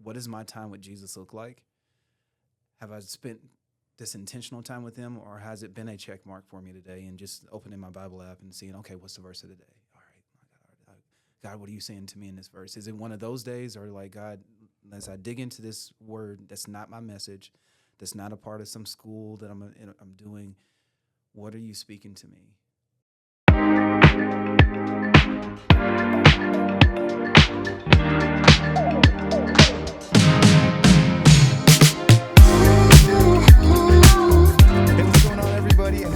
what does my time with Jesus look like? Have I spent this intentional time with him, or has it been a check mark for me today and just opening my Bible app and seeing, okay, what's the verse of the day? All right, God, what are you saying to me in this verse? Is it one of those days, or like, God, as I dig into this word, that's not my message, that's not a part of some school that I'm doing, what are you speaking to me?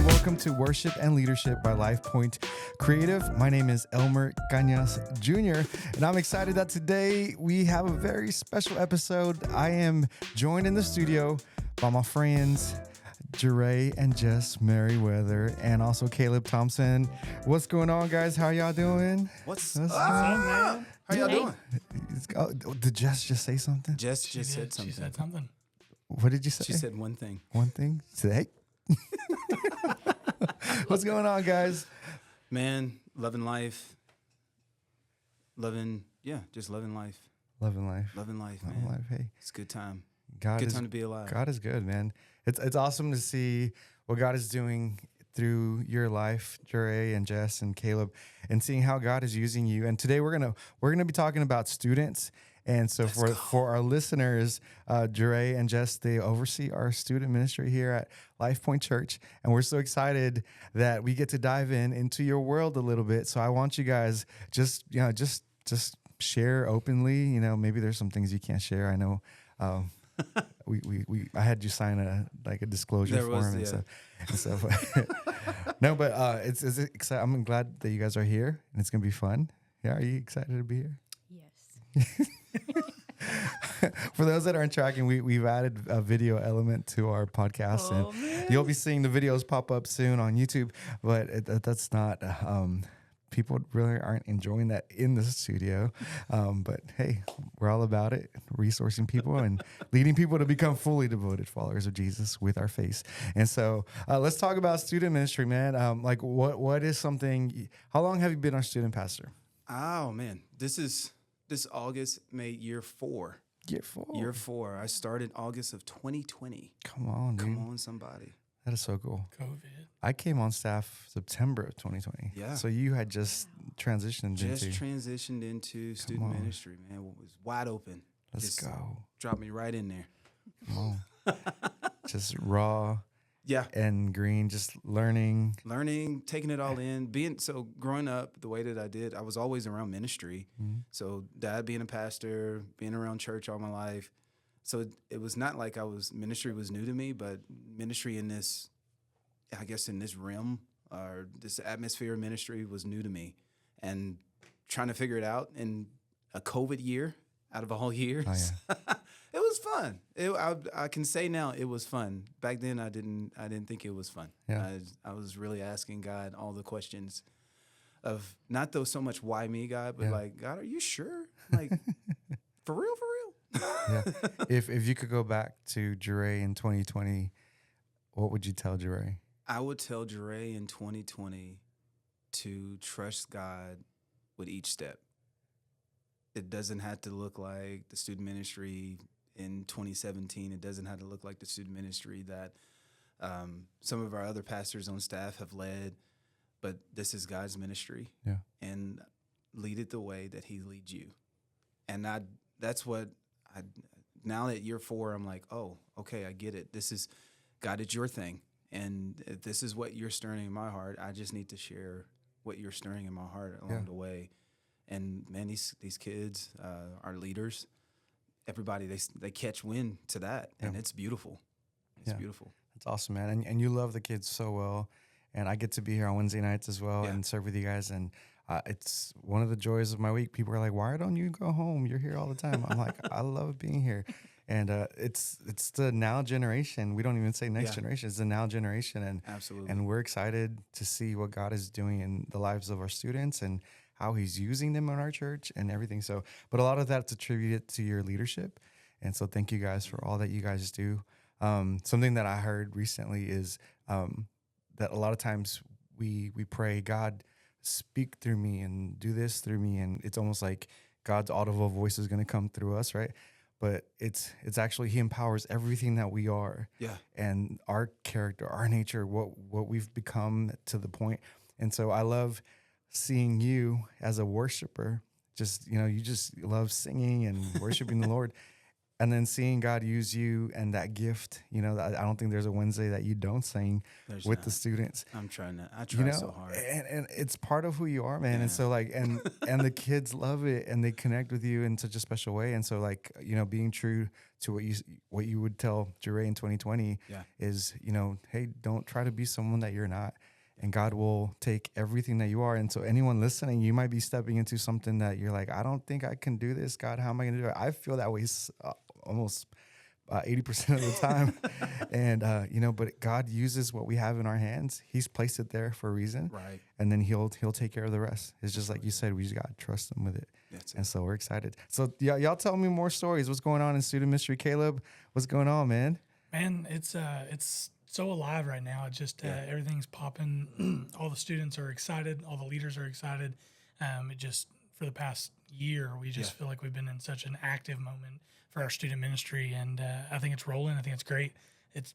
Welcome to Worship and Leadership by LifePoint Creative. My name is Elmer Cañas Jr., and I'm excited that today we have a very special episode. I am joined in the studio by my friends, Jarae and Jessica Meriwether, and also Caleb Thompson. What's going on, guys? How y'all doing? What's up, man? How y'all doing? Did Jess just say something? Jess just said something. She said something. What did you say? She said one thing. One thing? She said, hey. What's going on, guys? Man, loving life. Just loving life. Loving life. Loving life, man. Loving life, hey. It's a good time. Good time to be alive. God is good, man. It's awesome to see what God is doing through your life, Jarae and Jess and Caleb, and seeing how God is using you. And today we're gonna be talking about students. And so for our listeners, Jarae and Jess, they oversee our student ministry here at LifePoint Church. And we're so excited that we get to dive into your world a little bit. So I want you guys just share openly. You know, maybe there's some things you can't share. I know I had you sign a disclosure form and stuff. No, but it's exciting. I'm glad that you guys are here and it's gonna be fun. Yeah, are you excited to be here? Yes. For those that aren't tracking, we've added a video element to our podcast, and you'll be seeing the videos pop up soon on YouTube. But that's not people really aren't enjoying that in the studio. But hey, we're all about it, resourcing people and leading people to become fully devoted followers of Jesus with our faith. And so let's talk about student ministry, man. Like what is something? How long have you been our student pastor? Oh man, this August made year 4. Year 4. I started August of 2020. Come on, dude. Come on, somebody. That is so cool. COVID. I came on staff September of 2020. Yeah. So you had just transitioned into student ministry, man. It was wide open. Let's go. Drop me right in there. Come on. Just raw. Yeah. And green, just learning, taking it all in. Growing up the way that I did, I was always around ministry. Mm-hmm. So dad being a pastor, being around church all my life. So it was not like ministry was new to me, but ministry in this realm or this atmosphere of ministry was new to me. And trying to figure it out in a COVID year out of all years. Oh, yeah. It was fun. I can say now it was fun. Back then, I didn't think it was fun. Yeah. I was really asking God all the questions of not though so much why me, God, but like, God, are you sure? Like, for real? Yeah. If you could go back to Jarae in 2020, what would you tell Jarae? I would tell Jarae in 2020 to trust God with each step. It doesn't have to look like the student ministry in 2017. It doesn't have to look like the student ministry that some of our other pastors on staff have led, but this is God's ministry. Yeah. And lead it the way that he leads you. And now at year 4, I'm like, oh, okay, I get it. This is, God, it's your thing. And if this is what you're stirring in my heart, I just need to share what you're stirring in my heart along the way. And man, these kids, our leaders, everybody, they catch wind to that, and it's beautiful. It's beautiful. That's awesome, man. And you love the kids so well. And I get to be here on Wednesday nights as well and serve with you guys. And it's one of the joys of my week. People are like, why don't you go home? You're here all the time. I'm like, I love being here. And it's the now generation. We don't even say next generation. It's the now generation. And absolutely. And we're excited to see what God is doing in the lives of our students and how he's using them in our church and everything. So, but a lot of that's attributed to your leadership. And so thank you guys for all that you guys do. Something that I heard recently is that a lot of times we pray, God, speak through me and do this through me. And it's almost like God's audible voice is going to come through us, right? but it's actually he empowers everything that we are. Yeah. And our character, our nature, what we've become to the point. And so I love seeing you as a worshiper. Just, you just love singing and worshiping the Lord. And then seeing God use you and that gift, I don't think there's a Wednesday that you don't sing with the students. I'm trying to. I try so hard. And it's part of who you are, man. Yeah. And so and the kids love it and they connect with you in such a special way. And so being true to what you would tell Jarae in 2020 is, hey, don't try to be someone that you're not. And God will take everything that you are. And so anyone listening, you might be stepping into something that you're like, I don't think I can do this. God, how am I going to do it? I feel that way almost 80% of the time. And, but God uses what we have in our hands. He's placed it there for a reason. Right. And then he'll take care of the rest. It's just like you said, we just got to trust him with it. And so we're excited. So y'all tell me more stories. What's going on in student ministry? Caleb, what's going on, man? Man, it's so alive right now. It's just everything's popping. All the students are excited. All the leaders are excited. It just, for the past year, we just feel like we've been in such an active moment for our student ministry, and I think it's rolling. I think it's great. It's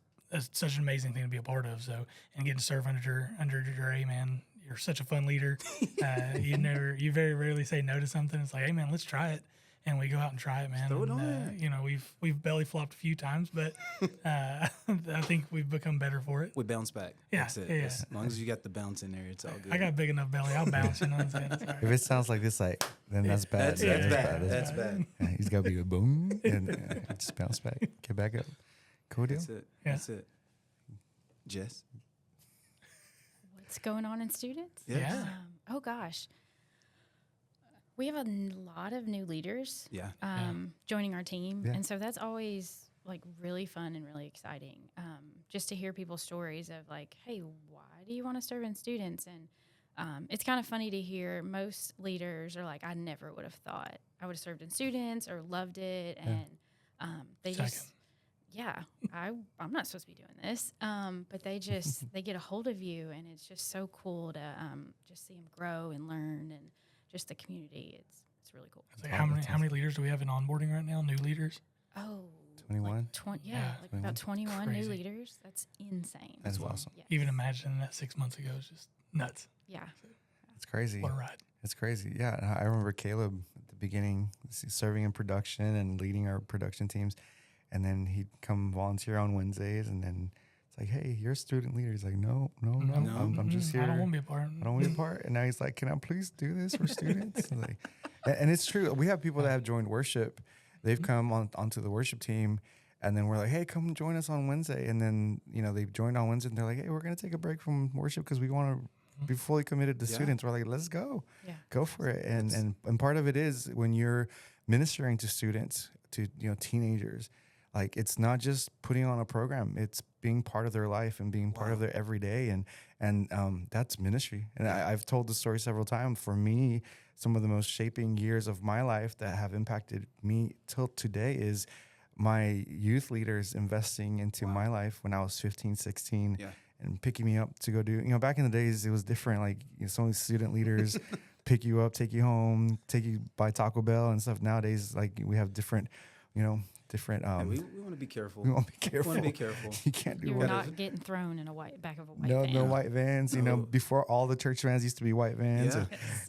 such an amazing thing to be a part of. So, and getting to serve under Jarae, man, you're such a fun leader. You very rarely say no to something. It's like, hey man, let's try it. And we go out and try it, man. Throw it on. We've belly flopped a few times, but I think we've become better for it. We bounce back. Yeah, that's it. yeah. As long as you got the bounce in there, it's all good. I got a big enough belly. I'll bounce. You know what I'm saying? It's all right. If it sounds like this, then that's bad. That's bad. That's bad. Yeah, he's got to be a boom and just bounce back, get back up. Cool deal. That's it. Yeah. That's it. Jess? What's going on in students? Yeah. Oh gosh. We have a lot of new leaders joining our team. Yeah. And so that's always like really fun and really exciting. Just to hear people's stories of like, hey, why do you want to serve in students? And it's kind of funny to hear most leaders are like, I never would have thought I would have served in students or loved it. And they just, I'm not supposed to be doing this. But they get a hold of you, and it's just so cool to just see them grow and learn, and just the community. It's really cool. Like how many leaders do we have in onboarding right now? New leaders? Oh, 21. Like about 21 Crazy. new leaders. That's insane. That's awesome. Yes. Even imagining that 6 months ago is just nuts. Yeah. It's crazy. What a ride. It's crazy. Yeah, I remember Caleb at the beginning serving in production and leading our production teams, and then he'd come volunteer on Wednesdays, and then it's like, hey, you're a student leader. He's like, no. I'm just here. I don't want to be a part. I don't want to be a part. And now he's like, can I please do this for students? And it's true. We have people that have joined worship. They've come onto the worship team, and then we're like, hey, come join us on Wednesday. And then, they've joined on Wednesday, and they're like, hey, we're going to take a break from worship because we want to be fully committed to students. We're like, let's go. Yeah. Go for it. And part of it is when you're ministering to students, to teenagers, like it's not just putting on a program, it's being part of their life and being part of their everyday. And that's ministry. And I've told the story several times. For me, some of the most shaping years of my life that have impacted me till today is my youth leaders investing into my life when I was 15, 16 and picking me up to go do, back in the days, it was different. Like some of the student leaders pick you up, take you home, take you by Taco Bell and stuff. Nowadays, like we have different, different. We want to be careful. We want to be careful. You can't do You're not getting thrown in back of a white van. No white vans. Before all the church vans used to be white vans,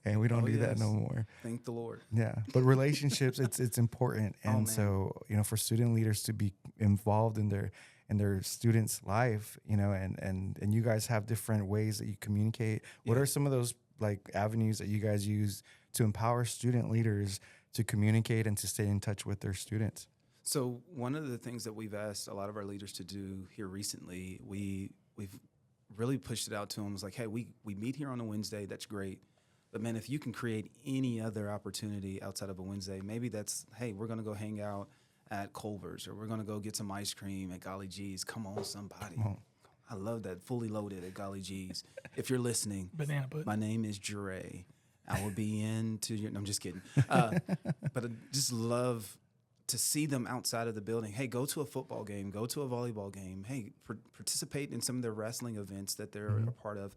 and we don't do that no more. Thank the Lord. Yeah, but relationships, it's important, and so for student leaders to be involved in their students' life, and you guys have different ways that you communicate. What are some of those like avenues that you guys use to empower student leaders to communicate and to stay in touch with their students? So one of the things that we've asked a lot of our leaders to do here recently, we've really pushed it out to them. It's like, hey, we meet here on a Wednesday. That's great. But, man, if you can create any other opportunity outside of a Wednesday, maybe that's, hey, we're going to go hang out at Culver's, or we're going to go get some ice cream at Golly G's. Come on, somebody. Come on. I love that. Fully loaded at Golly G's. If you're listening, Banana pudding. My name is Jarae. I will be into your – no, I'm just kidding. But I just love – to see them outside of the building. Hey, go to a football game, go to a volleyball game. Hey, participate in some of their wrestling events that they're a part of.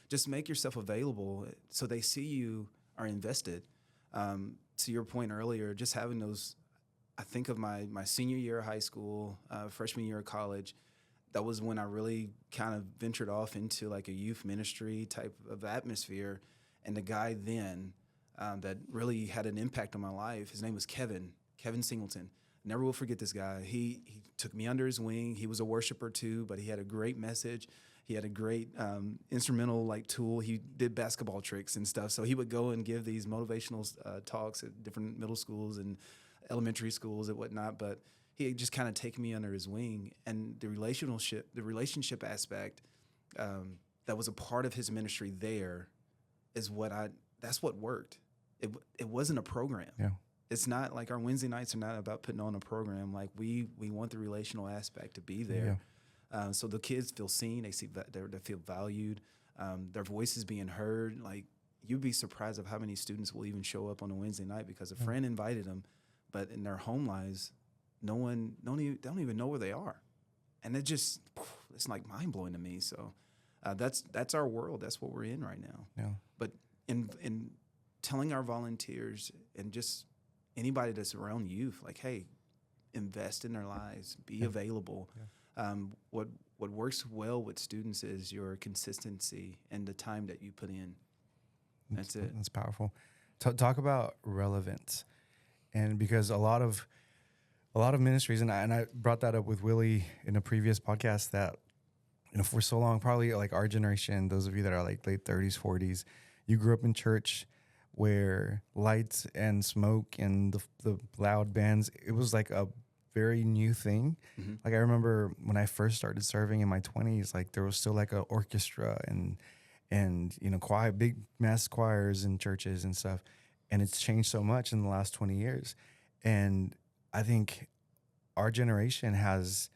Just make yourself available so they see you are invested. To your point earlier, just having those I think of my senior year of high school, freshman year of college. That was when I really kind of ventured off into like a youth ministry type of atmosphere. And the guy then that really had an impact on my life, his name was Kevin Singleton. Never will forget this guy. He took me under his wing. He was a worshiper too, but he had a great message. He had a great instrumental like tool. He did basketball tricks and stuff. So he would go and give these motivational talks at different middle schools and elementary schools and whatnot. But he just kind of taken me under his wing, and the relationship aspect that was a part of his ministry there is that's what worked. It wasn't a program. Yeah. It's not like our Wednesday nights are not about putting on a program. Like we want the relational aspect to be there. Yeah. So the kids feel seen, they feel valued, their voices being heard. Like you'd be surprised of how many students will even show up on a Wednesday night because a friend invited them, but in their home lives, they don't even know where they are, and it's like mind blowing to me. So that's our world. That's what we're in right now. Yeah. But in telling our volunteers and just anybody that's around youth, like, hey, invest in their lives, be available. Yeah. What works well with students is your consistency and the time that you put in. That's it. That's powerful. Talk about relevance, and because a lot of ministries, and I brought that up with Willie in a previous podcast, that for so long, probably like our generation, those of you that are like late 30s, 40s, you grew up in church where lights and smoke and the loud bands, it was like a very new thing. Mm-hmm. Like I remember when I first started serving in my 20s, like there was still like an orchestra and choir, big mass choirs in churches and stuff. And it's changed so much in the last 20 years. And I think our generation has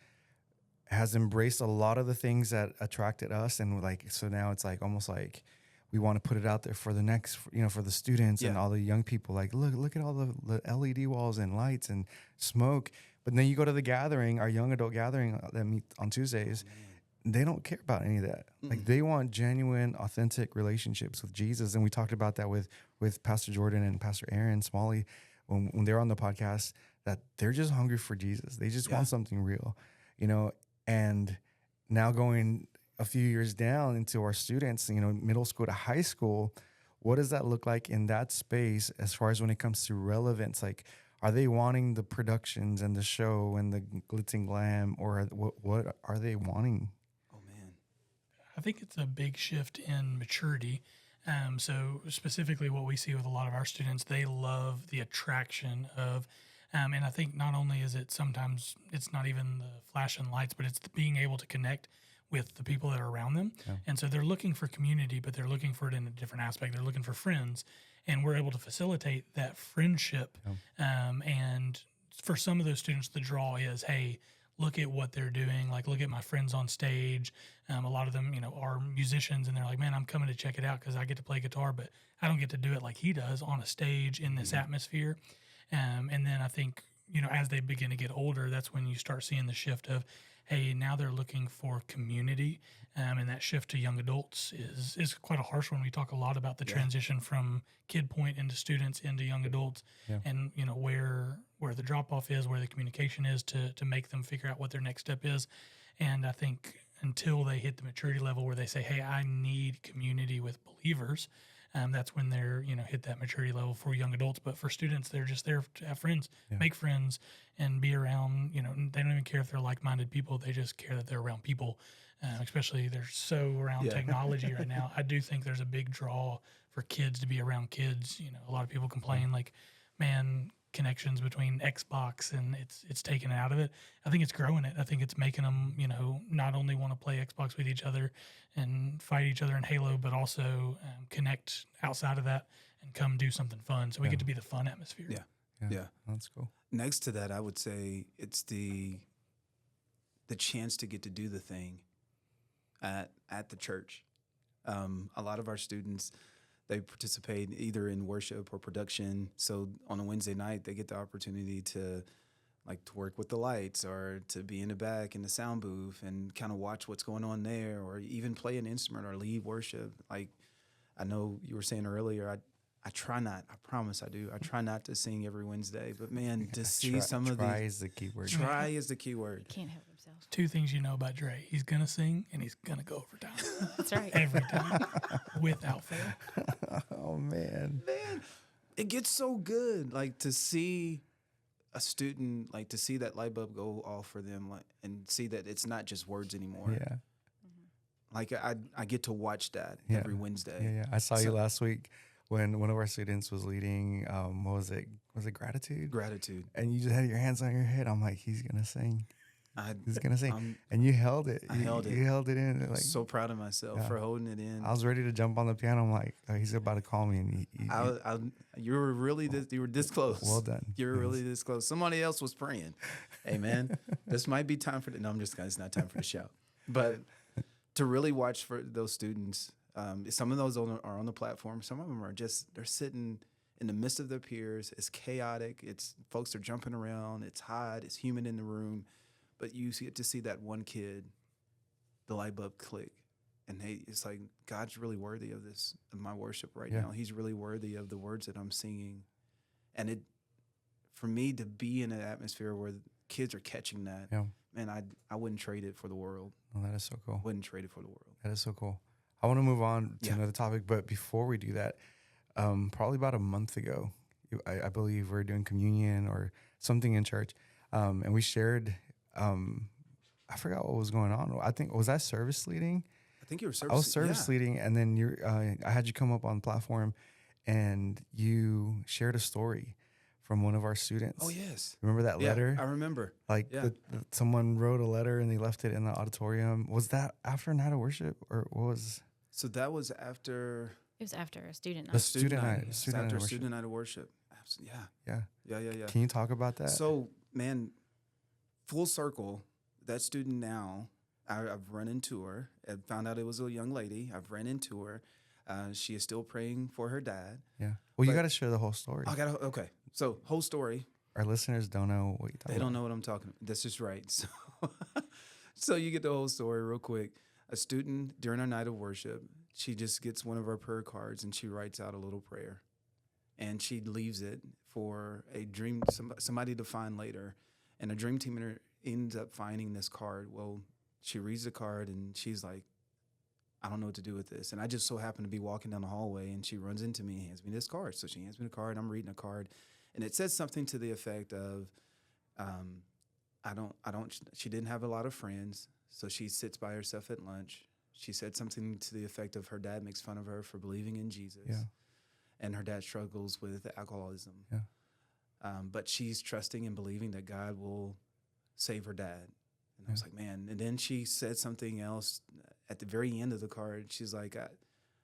embraced a lot of the things that attracted us. And like, so now it's like almost like we want to put it out there for the next, for the students and all the young people. Like, look at all the LED walls and lights and smoke. But then you go to the gathering, our young adult gathering that meet on Tuesdays, they don't care about any of that. Mm-mm. Like they want genuine, authentic relationships with Jesus. And we talked about that with Pastor Jordan and Pastor Aaron Smalley when they're on the podcast, that they're just hungry for Jesus. They just want something real, and now going a few years down into our students, middle school to high school, what does that look like in that space as far as when it comes to relevance? Like, are they wanting the productions and the show and the glitz and glam, or what are they wanting? Oh, man. I think it's a big shift in maturity. So specifically what we see with a lot of our students, they love the attraction of, and I think not only is it sometimes it's not even the flash and lights, but it's being able to connect with the people that are around them. Yeah. And so they're looking for community, but they're looking for it in a different aspect. They're looking for friends, and we're able to facilitate that friendship. Yeah. And for some of those students, the draw is, hey, look at what they're doing. Like, look at my friends on stage. A lot of them, are musicians, and they're like, man, I'm coming to check it out because I get to play guitar, but I don't get to do it like he does on a stage in this atmosphere. And then I think, as they begin to get older, that's when you start seeing the shift of, hey, now they're looking for community. And that shift to young adults is quite a harsh one. We talk a lot about the transition from kid point into students into young adults, and where the drop off is, where the communication is to make them figure out what their next step is. And I think until they hit the maturity level where they say, hey, I need community with believers, that's when they're hit that maturity level for young adults. But for students, they're just there to have friends, make friends, and be around. They don't even care if they're like-minded people. They just care that they're around people. Especially they're so around technology right now. I do think there's a big draw for kids to be around kids. A lot of people complain like, man, connections between Xbox and it's taken out of it. I think it's growing it. I think it's making them, not only want to play Xbox with each other and fight each other in Halo, but also connect outside of that and come do something fun. So we get to be the fun atmosphere. Yeah. That's cool. Next to that, I would say it's the chance to get to do the thing at the church. A lot of our students, they participate either in worship or production. So on a Wednesday night, they get the opportunity to work with the lights or to be in the back in the sound booth and kind of watch what's going on there, or even play an instrument or lead worship. Like I know you were saying earlier, I try not. I promise I do. I try not to sing every Wednesday, but man, to see try, some of try these. is the key word. Try is the key word. Can't help himself. Two things you know about Dre. He's going to sing and he's going to go overtime. That's right. Every time. Without fail. Oh, man. Man, it gets so good. Like to see a student, like to see that light bulb go off for them, like, and see that it's not just words anymore. Yeah. Like I get to watch that every Wednesday. Yeah. I saw you last week when one of our students was leading, what was it? Was it gratitude? Gratitude. And you just had your hands on your head. I'm like, he's going to sing. He's going to sing. And you held it. I held it. You held it in. Like, so proud of myself for holding it in. I was ready to jump on the piano. I'm like, oh, he's about to call me. And you were really you were this close. Well done. You were really this close. Somebody else was praying. Hey, man, this might be time for no, I'm just kidding. It's not time for the shout. But to really watch for those students, some of those are on the platform. Some of them are they're sitting in the midst of their peers. It's chaotic. It's folks are jumping around. It's hot. It's humid in the room. But you get to see that one kid, the light bulb click. And it's like, God's really worthy of this, of my worship right now. He's really worthy of the words that I'm singing. And for me to be in an atmosphere where kids are catching that, man, I wouldn't trade it for the world. Oh, that is so cool. Wouldn't trade it for the world. That is so cool. I want to move on to another topic, but before we do that, probably about a month ago, I believe we were doing communion or something in church, and we shared, I forgot what was going on. I think, was I service leading? I think you were service. I was service leading, and then I had you come up on the platform, and you shared a story from one of our students. Oh, yes. Remember that letter? I remember. Like someone wrote a letter and they left it in the auditorium. Was that after a night of worship, or what was? So that was after. It was after a student night. The student night. After a student night of worship. Yeah. Can you talk about that? So, man, full circle, that student now, I've run into her. I found out it was a young lady. I've ran into her. She is still praying for her dad. Yeah. Well, you got to share the whole story. Okay. So, whole story. Our listeners don't know what you're talking about. They don't know what I'm talking about. That's just right. So you get the whole story real quick. A student, during our night of worship, she just gets one of our prayer cards and she writes out a little prayer. And she leaves it for a dream, somebody to find later. And a dream team ends up finding this card. Well, she reads the card and she's like, I don't know what to do with this. And I just so happen to be walking down the hallway and she runs into me and hands me this card. So she hands me the card. I'm reading a card. And it says something to the effect of, she didn't have a lot of friends. So she sits by herself at lunch. She said something to the effect of her dad makes fun of her for believing in Jesus. Yeah. And her dad struggles with alcoholism. Yeah. But she's trusting and believing that God will save her dad. And I was like, man. And then she said something else at the very end of the card. She's like,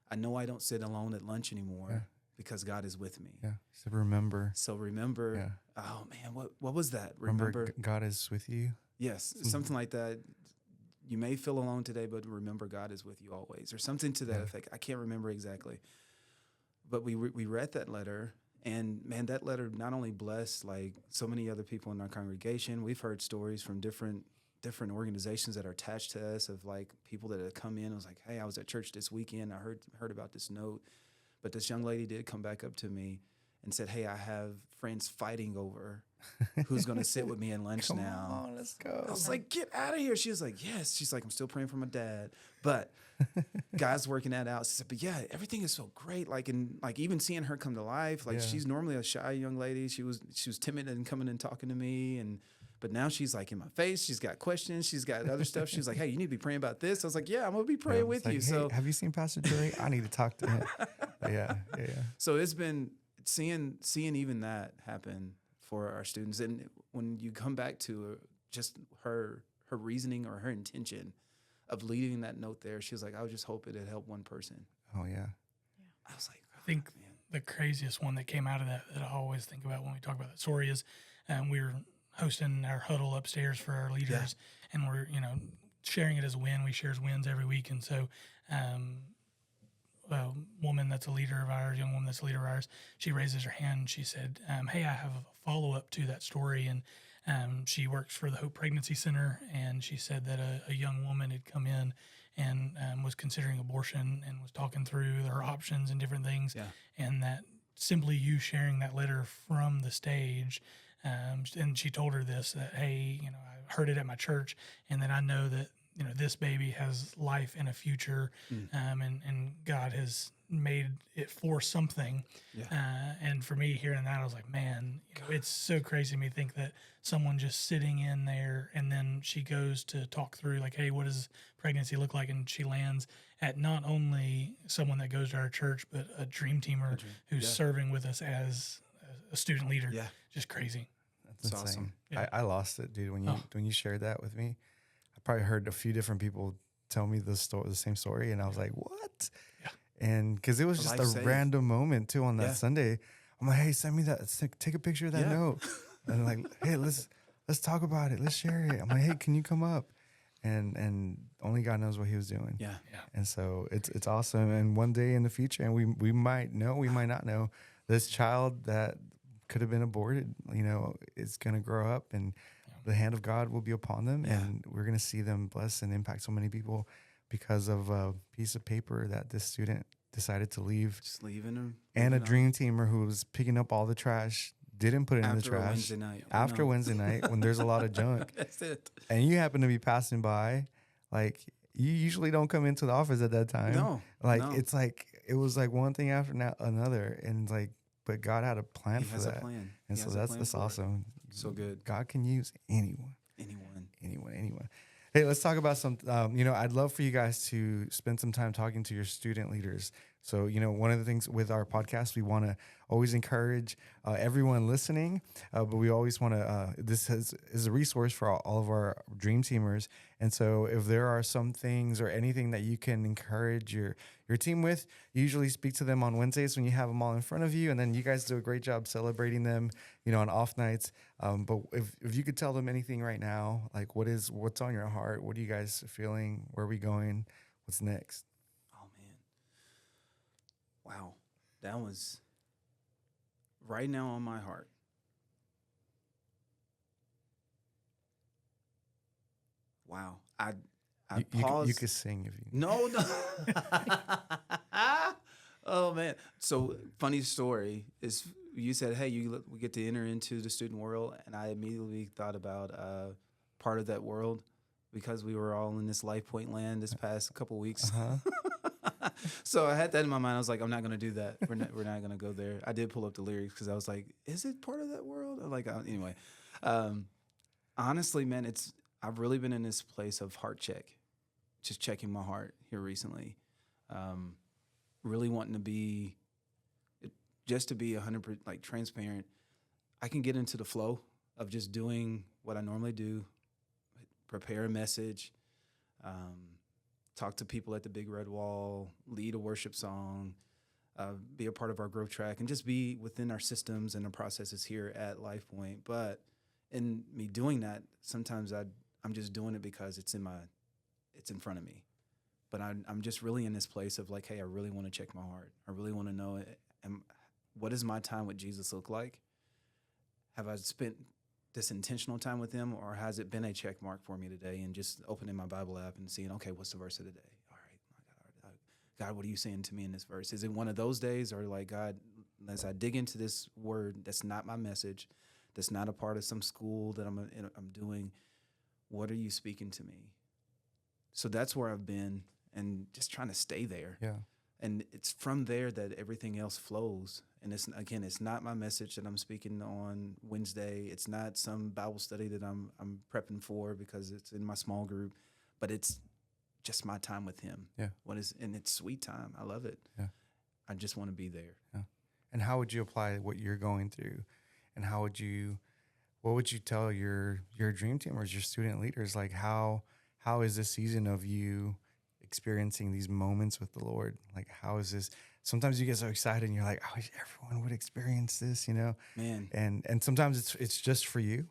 I know I don't sit alone at lunch anymore because God is with me. Yeah. So remember. Yeah. Oh, man, what was that? Remember God is with you? Yes, something like that. You may feel alone today, but remember God is with you always, or something to that effect. I can't remember exactly. But we read that letter, and man, that letter not only blessed like so many other people in our congregation. We've heard stories from different organizations that are attached to us of like people that have come in and was like, hey, I was at church this weekend. I heard about this note. But this young lady did come back up to me and said, hey, I have friends fighting over who's going to sit with me at lunch now. Come on, let's go. I was like, get out of here. She was like, yes. She's like, I'm still praying for my dad. But God's working that out. She said, but yeah, everything is so great. Like, and like even seeing her come to life, like she's normally a shy young lady. She was timid and coming and talking to me. But now she's like in my face. She's got questions. She's got other stuff. She's like, hey, you need to be praying about this. I was like, yeah, I'm going to be praying with you. Hey, so have you seen Pastor Jarae? I need to talk to him. Yeah. So it's been seeing even that happen for our students. And when you come back to just her reasoning or her intention of leaving that note there, she was like, I would just hope it had helped one person. Oh, yeah. I was like, I think the craziest one that came out of that I always think about when we talk about that story is we were hosting our huddle upstairs for our leaders, and we're, sharing it as a win. We share wins every week. And so a woman that's a leader of ours, young woman that's a leader of ours, she raises her hand and she said, hey, I have a follow-up to that story. And she works for the Hope Pregnancy Center, and she said that a young woman had come in and was considering abortion and was talking through her options and different things, and that simply you sharing that letter from the stage. And she told her this, that, hey, I heard it at my church, and that I know that, this baby has life and a future, and God has made it for something. And for me, hearing that, I was like, man, it's so crazy to me think that someone just sitting in there, and then she goes to talk through, like, hey, what does pregnancy look like? And she lands at not only someone that goes to our church, but a dream teamer who's serving with us as a student leader. Yeah. Just crazy. That's insane. Awesome. Yeah. I lost it, dude. When you shared that with me, I probably heard a few different people tell me the same story, and I was like, what? Yeah. And because it was just a random moment too on that Sunday. I'm like, hey, send me that. Take a picture of that note. And like, hey, let's talk about it. Let's share it. I'm like, hey, can you come up? And only God knows what he was doing. Yeah. And so it's awesome. And one day in the future, and we might know, we might not know, this child that could have been aborted, is going to grow up, and the hand of God will be upon them, and we're going to see them bless and impact so many people because of a piece of paper that this student decided to leave. Just leaving them. And a dream teamer who was picking up all the trash, didn't put it in the trash. Wednesday night. After Wednesday night, when there's a lot of junk. That's it. And you happen to be passing by, like, you usually don't come into the office at that time. No. It's like, it was like one thing after another, and like, but God had a plan for that. He has a plan. And so that's awesome. So good. God can use anyone. Anyone. Hey, let's talk about some, I'd love for you guys to spend some time talking to your student leaders. So, one of the things with our podcast, we want to always encourage everyone listening, but we always want to, this is a resource for all of our dream teamers. And so if there are some things or anything that you can encourage your team with, you usually speak to them on Wednesdays when you have them all in front of you. And then you guys do a great job celebrating them, on off nights. But if you could tell them anything right now, like what's on your heart? What are you guys feeling? Where are we going? What's next? Oh, man. Wow. That was right now on my heart. Wow. I paused. You could sing if you... No. Oh, man. So, funny story is you said, hey, we get to enter into the student world. And I immediately thought about part of that world because we were all in this LifePoint land this past couple weeks. So I had that in my mind. I was like, I'm not going to do that. We're not going to go there. I did pull up the lyrics because I was like, is it part of that world? Anyway. Honestly, man, I've really been in this place of heart check, just checking my heart here recently. Really wanting to be 100% like transparent. I can get into the flow of just doing what I normally do, prepare a message, talk to people at the Big Red Wall, lead a worship song, be a part of our growth track, and just be within our systems and the processes here at LifePoint. But in me doing that, sometimes I'm just doing it because it's in front of me. But I'm just really in this place of like, hey, I really want to check my heart. I really want to know what does my time with Jesus look like? Have I spent this intentional time with him, or has it been a check mark for me today and just opening my Bible app and seeing, okay, what's the verse of the day? All right, God, what are you saying to me in this verse? Is it one of those days, or like, God, as I dig into this word, that's not my message, that's not a part of some school that I'm doing, what are you speaking to me? So that's where I've been, and just trying to stay there. Yeah. And it's from there that everything else flows. And it's not my message that I'm speaking on Wednesday. It's not some Bible study that I'm prepping for because it's in my small group, but it's just my time with him. Yeah. And it's sweet time. I love it. Yeah. I just want to be there. Yeah. And how would you apply what you're going through? And what would you tell your dream teamers, your student leaders? Like how is this season of you experiencing these moments with the Lord? Like, how is this? Sometimes you get so excited and you're like, I wish everyone would experience this, Man. And sometimes it's just for you.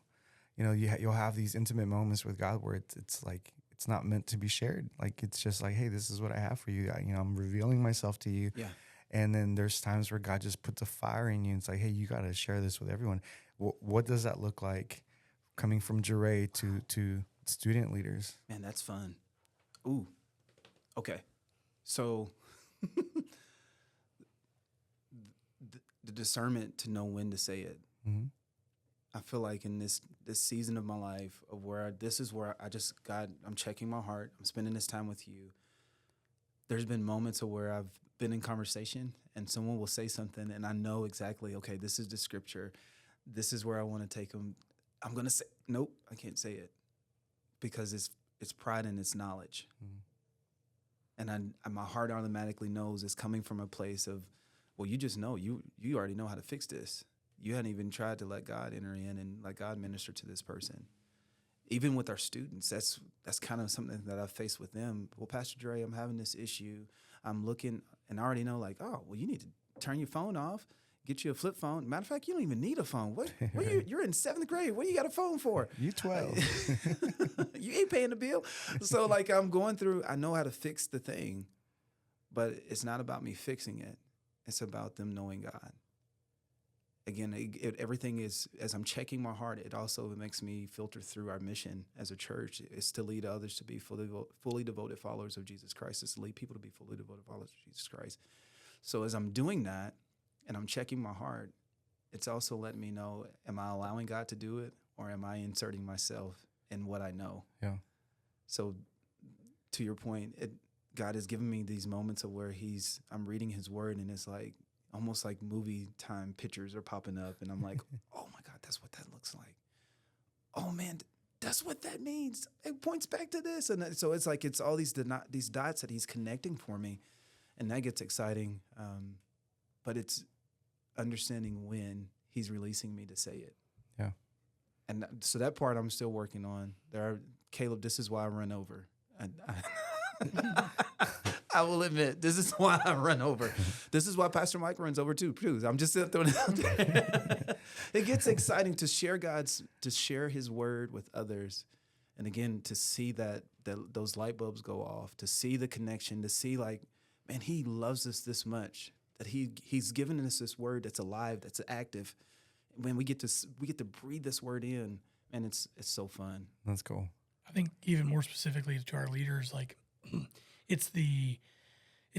You'll have these intimate moments with God where it's like, it's not meant to be shared. Like, it's just like, hey, this is what I have for you. I'm revealing myself to you. Yeah. And then there's times where God just puts a fire in you and it's like, hey, you got to share this with everyone. What does that look like coming from Jarae to student leaders? Man, that's fun. Ooh. Okay. So the discernment to know when to say it. Mm-hmm. I feel like in this season of my life of where this is where I just, God, I'm checking my heart. I'm spending this time with you. There's been moments of where I've been in conversation and someone will say something and I know exactly, okay, this is the scripture. This is where I want to take them. I'm going to say, nope, I can't say it because it's pride and it's knowledge. Mm-hmm. And my heart automatically knows it's coming from a place of, well, you just know, you already know how to fix this. You hadn't even tried to let God enter in and let God minister to this person. Even with our students, that's kind of something that I've faced with them. Well, Pastor Jarae, I'm having this issue. I'm looking, and I already know, like, oh, well, you need to turn your phone off, get you a flip phone. Matter of fact, you don't even need a phone. What you're in 7th grade. What do you got a phone for? You 12. You ain't paying the bill. So, like, I'm going through, I know how to fix the thing, but it's not about me fixing it. It's about them knowing God. Again, everything is, as I'm checking my heart, it also makes me filter through our mission as a church. It's to lead others to be fully devoted followers of Jesus Christ. It's to lead people to be fully devoted followers of Jesus Christ. So as I'm doing that and I'm checking my heart, it's also letting me know, am I allowing God to do it or am I inserting myself in what I know? Yeah. So to your point, God has given me these moments of where I'm reading his word and it's like, almost like movie time pictures are popping up and I'm like, oh my God, that's what that looks like. Oh man, that's what that means. It points back to this. And so it's like, it's all these dots that he's connecting for me. And that gets exciting. But it's understanding when he's releasing me to say it. Yeah. And so that part I'm still working on. Caleb, this is why I run over. I will admit, this is why I run over. This is why Pastor Mike runs over too. I'm just throwing it out there. It gets exciting to share his word with others. And again, to see that those light bulbs go off, to see the connection, to see like, man, he loves us this much, that he's given us this word that's alive, that's active. When we get to breathe this word in, and it's so fun. That's cool. I think even more specifically to our leaders, like it's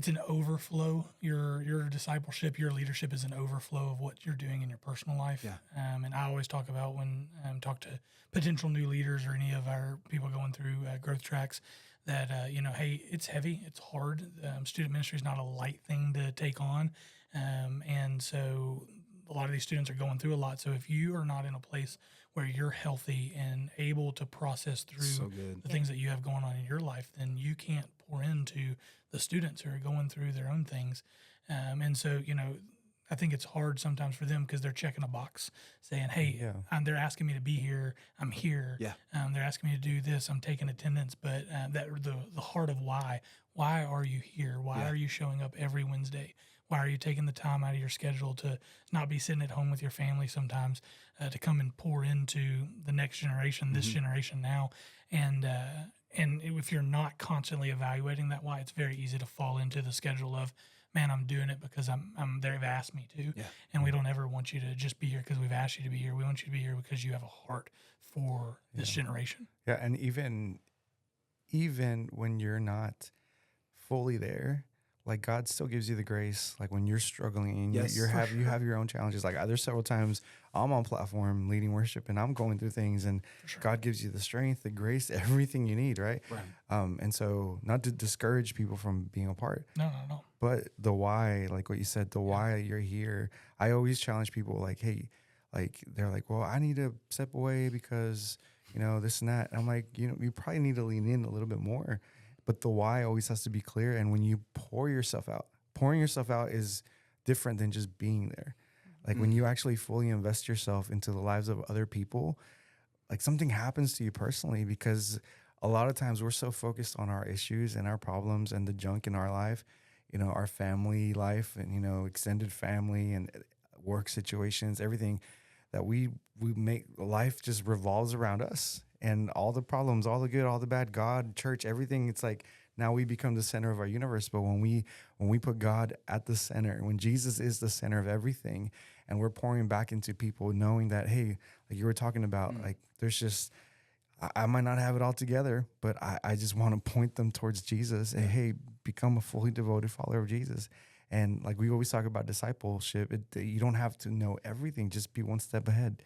an overflow. Your discipleship, your leadership is an overflow of what you're doing in your personal life. Yeah. And I always talk about when talk to potential new leaders or any of our people going through growth tracks that, hey, it's heavy, it's hard. Student ministry is not a light thing to take on. And so a lot of these students are going through a lot. So if you are not in a place where you're healthy and able to process through the things that you have going on in your life, then you can't pour into the students who are going through their own things. And so, I think it's hard sometimes for them because they're checking a box saying, hey, they're asking me to be here. I'm here. Yeah. They're asking me to do this. I'm taking attendance. But the heart of why are you here? Why are you showing up every Wednesday? Why are you taking the time out of your schedule to not be sitting at home with your family sometimes, to come and pour into the next generation, this generation now? And if you're not constantly evaluating that why, it's very easy to fall into the schedule of, man, I'm doing it because they've asked me to. Yeah. And we don't ever want you to just be here because we've asked you to be here. We want you to be here because you have a heart for this generation. Yeah, and even when you're not fully there, like God still gives you the grace. Like when you're struggling and you have your own challenges. Like there's several times I'm on platform leading worship and I'm going through things and God gives you the strength, the grace, everything you need, right? And so not to discourage people from being a part. No. But the why, like what you said, the why you're here. I always challenge people like, hey, like they're like, well, I need to step away because, this and that. And I'm like, you probably need to lean in a little bit more. But the why always has to be clear. And when you pouring yourself out is different than just being there. Like when you actually fully invest yourself into the lives of other people, like something happens to you personally, because a lot of times we're so focused on our issues and our problems and the junk in our life, our family life and, extended family and work situations, everything that we make life just revolves around us. And all the problems, all the good, all the bad, God, church, everything, it's like now we become the center of our universe. But when we put God at the center, when Jesus is the center of everything, and we're pouring back into people knowing that, hey, like you were talking about, like there's just, I might not have it all together, but I just want to point them towards Jesus and, hey, become a fully devoted follower of Jesus. And like we always talk about discipleship, you don't have to know everything, just be one step ahead.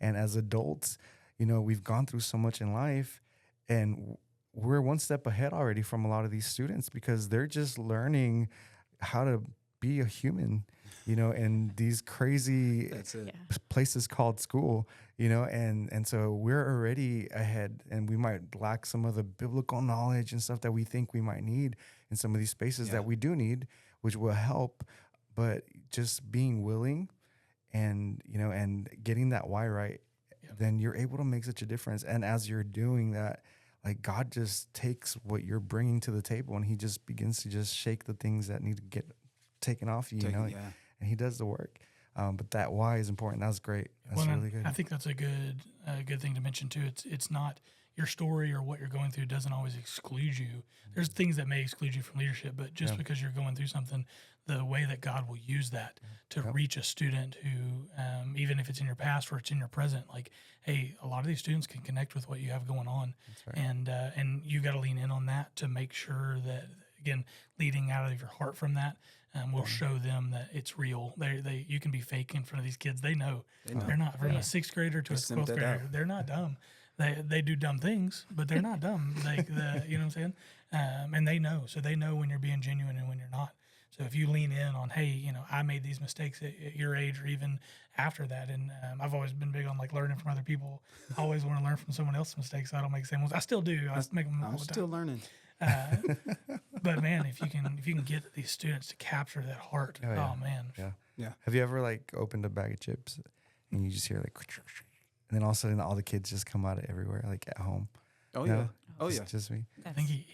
And as adults, we've gone through so much in life, and we're one step ahead already from a lot of these students because they're just learning how to be a human, in these crazy places called school, and so we're already ahead, and we might lack some of the biblical knowledge and stuff that we think we might need in some of these spaces that we do need, which will help. But just being willing and, and getting that why right, then you're able to make such a difference. And as you're doing that, like God just takes what you're bringing to the table and he just begins to just shake the things that need to get taken off you, and he does the work. But that why is important. That's great. That's really good. I think that's a good thing to mention too. It's not your story or what you're going through doesn't always exclude you. There's things that may exclude you from leadership, but just because you're going through something, the way that God will use that to reach a student who, even if it's in your past or it's in your present, like, hey, a lot of these students can connect with what you have going on. That's right. And you got to lean in on that to make sure that, again, leading out of your heart from that will show them that it's real. You can be fake in front of these kids. They know. They're not from a sixth grader to a 12th grader. They're not dumb. They do dumb things, but they're not dumb. You know what I'm saying? And they know. So they know when you're being genuine and when you're not. So if you lean in on, hey, I made these mistakes at your age or even after that. And I've always been big on like learning from other people. I always want to learn from someone else's mistakes so I don't make the same ones. I still do. I make them all the time. I'm still learning. But man, if you can get these students to capture that heart, man. Yeah. Have you ever like opened a bag of chips and you just hear like, and then all of a sudden all the kids just come out of everywhere, like at home? Oh, no? yeah. Oh, yeah. Just me. I think he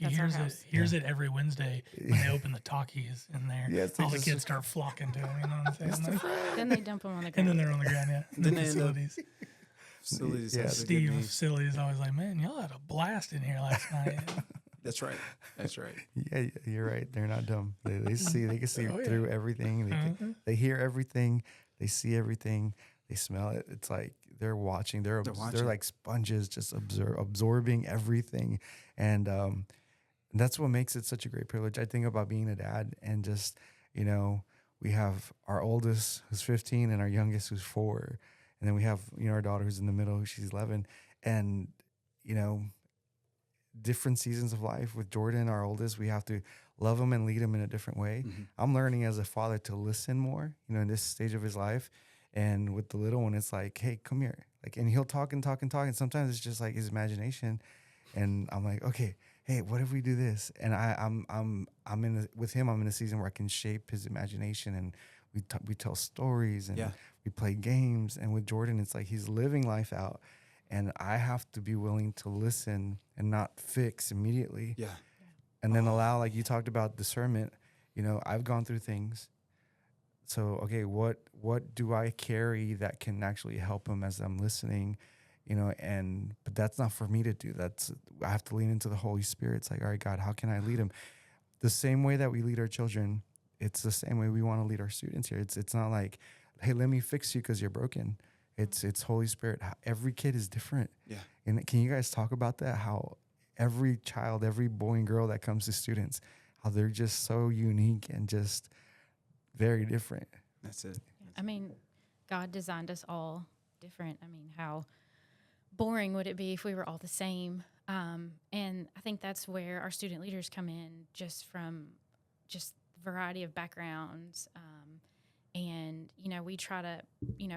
hears it every Wednesday when they open the Takis in there. Yes, all the kids start flocking to him. You know what I'm saying? Then they dump them on the ground. And then they're on the ground, yeah. Then they facilities. Facilities. Steve of facilities is always like, man, y'all had a blast in here last night. That's right. Yeah, you're right. They're not dumb. They can see through everything. They hear everything. They see everything. They smell it. It's like they're watching. They're like sponges, just absorbing everything. And that's what makes it such a great privilege. I think about being a dad and just, we have our oldest who's 15 and our youngest who's 4. And then we have, our daughter who's in the middle, she's 11. And, different seasons of life with Jordan, our oldest, we have to love him and lead him in a different way. Mm-hmm. I'm learning as a father to listen more, in this stage of his life. And with the little one, it's like, hey, come here. Like, and he'll talk and talk and talk. And sometimes it's just like his imagination. And I'm like, okay, hey, what if we do this? And I'm with him, I'm in a season where I can shape his imagination, and we tell stories and we play games. And with Jordan, it's like he's living life out. And I have to be willing to listen and not fix immediately. Yeah. And then allow, like you talked about discernment, I've gone through things. So, okay, what do I carry that can actually help him as I'm listening, but that's not for me to do. I have to lean into the Holy Spirit. It's like, all right, God, how can I lead him? The same way that we lead our children, it's the same way we want to lead our students here. It's not like, hey, let me fix you because you're broken. It's Holy Spirit. Every kid is different. Yeah. And can you guys talk about that? How every child, every boy and girl that comes to students, how they're just so unique and just very different. That's it. I mean, God designed us all different. I mean, how boring would it be if we were all the same? And I think that's where our student leaders come in, just from just variety of backgrounds. And, we try to,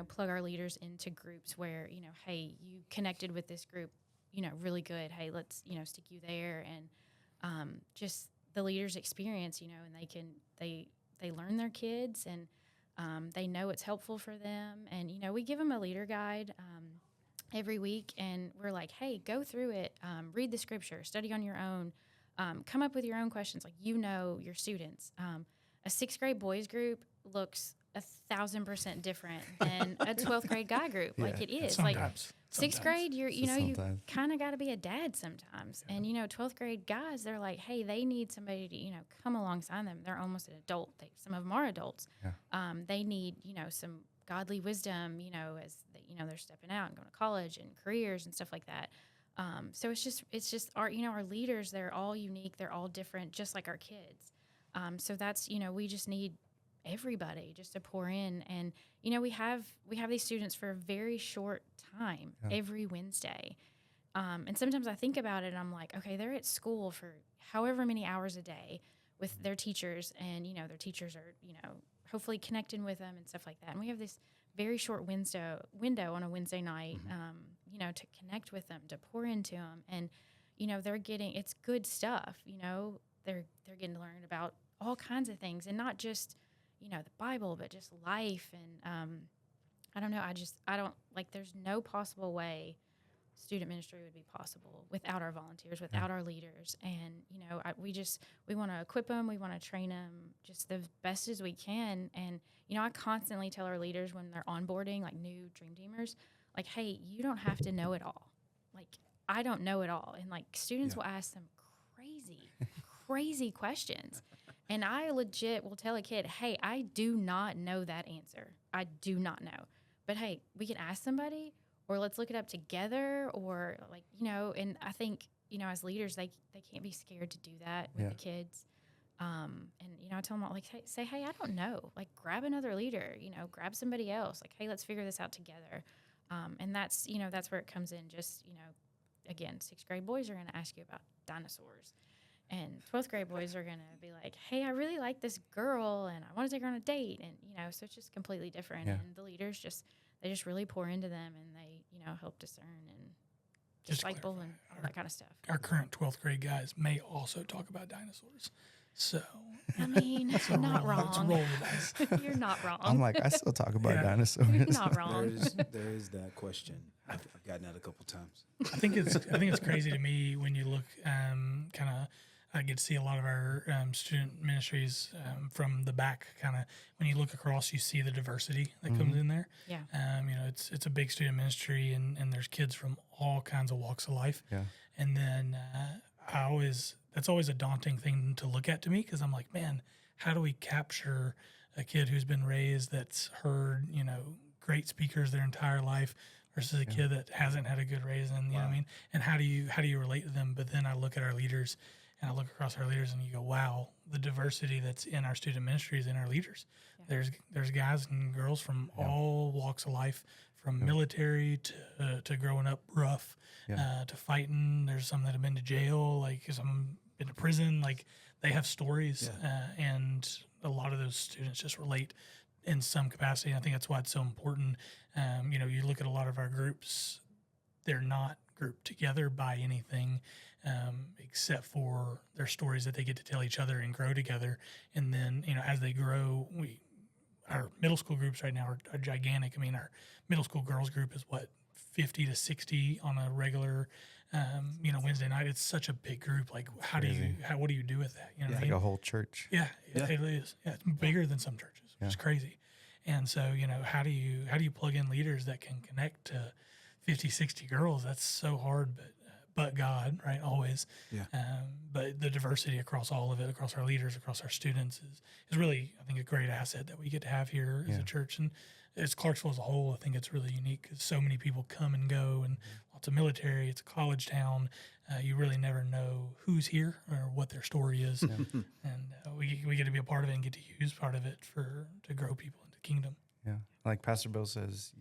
plug our leaders into groups where, hey, you connected with this group, really good. Hey, let's, stick you there. And just the leaders' experience, and they learn their kids, and they know it's helpful for them. And, we give them a leader guide every week, and we're like, hey, go through it, read the scripture, study on your own, come up with your own questions, like your students. A 6th grade boys group looks 1,000% different than a 12th grade guy group. Yeah, like it is. Sometimes. 6th grade, you kind of got to be a dad sometimes. Yeah. And 12th grade guys, they're like, hey, they need somebody to come alongside them. They're almost an adult. Some of them are adults. Yeah. They need some godly wisdom. As they're stepping out and going to college and careers and stuff like that. So it's just our our leaders. They're all unique. They're all different, just like our kids. So that's we just need everybody just to pour in. And, you know, we have these students for a very short time every Wednesday. And sometimes I think about it and I'm like, okay, they're at school for however many hours a day with their teachers, and, you know, their teachers are, you know, hopefully connecting with them and stuff like that. And we have this very short window on a Wednesday night, you know, to connect with them, to pour into them. And, you know, it's good stuff, you know, they're getting to learn about all kinds of things, and not just, you know, the Bible, but just life. And I don't know, there's no possible way student ministry would be possible without our volunteers, without our leaders. And, you know, we want to equip them. We want to train them just the best as we can. And, you know, I constantly tell our leaders when they're onboarding, like new Dream Teamers, like, hey, you don't have to know it all. Like, I don't know it all. And, like, students will ask them crazy questions. And I legit will tell a kid, hey, I do not know that answer. I do not know. But, hey, we can ask somebody, or let's look it up together, or, like, you know. And I think, you know, as leaders, they can't be scared to do that with the kids. And, you know, I tell them, like, hey, I don't know. Like, grab another leader, you know, grab somebody else. Like, hey, let's figure this out together. And that's, you know, that's where it comes in. Just, you know, again, 6th grade boys are going to ask you about dinosaurs. And 12th grade boys are going to be like, hey, I really like this girl and I want to take her on a date. And, you know, so it's just completely different. And the leaders they just really pour into them, and they, you know, help discern and disciple and all that kind of stuff. Our current 12th grade guys may also talk about dinosaurs. So, I mean, not wrong. Let's roll with that. You're not wrong. I'm like, I still talk about dinosaurs. You're not wrong. There is that question. I've gotten that a couple times. I think it's crazy to me when you look kind of. I get to see a lot of our student ministries from the back. Kind of when you look across, you see the diversity that comes in there. Yeah. You know, it's a big student ministry, and there's kids from all kinds of walks of life. Yeah. And then that's always a daunting thing to look at to me, because I'm like, man, how do we capture a kid who's been raised, that's heard, you know, great speakers their entire life, versus a kid that hasn't had a good raising, you know what I mean? And how do you relate to them? But then I look at our leaders, and I look across our leaders, and you go, wow, the diversity that's in our student ministries and our leaders. Yeah. There's guys and girls from all walks of life, from military to growing up rough, to fighting. There's some that have been to jail, like some been to prison. Like, they have stories, and a lot of those students just relate in some capacity. And I think that's why it's so important. You know, you look at a lot of our groups, they're not grouped together by anything except for their stories that they get to tell each other and grow together. And then, you know, as they grow, our middle school groups right now are gigantic. I mean, our middle school girls group is 50 to 60 on a regular, you know, Wednesday night. It's such a big group. Like, what do you do with that? You know, It's like a whole church. Yeah, it is. Yeah, it's bigger than some churches. It's crazy. And so, you know, how do you plug in leaders that can connect to 50, 60 girls? That's so hard, but God, right? Always. Yeah. But the diversity across all of it, across our leaders, across our students is really, I think, a great asset that we get to have here as a church. And as Clarksville as a whole, I think it's really unique because so many people come and go, and lots of military. It's a college town. You really never know who's here or what their story is. And we get to be a part of it and get to use part of it to grow people into the kingdom. Yeah. Like Pastor Bill says,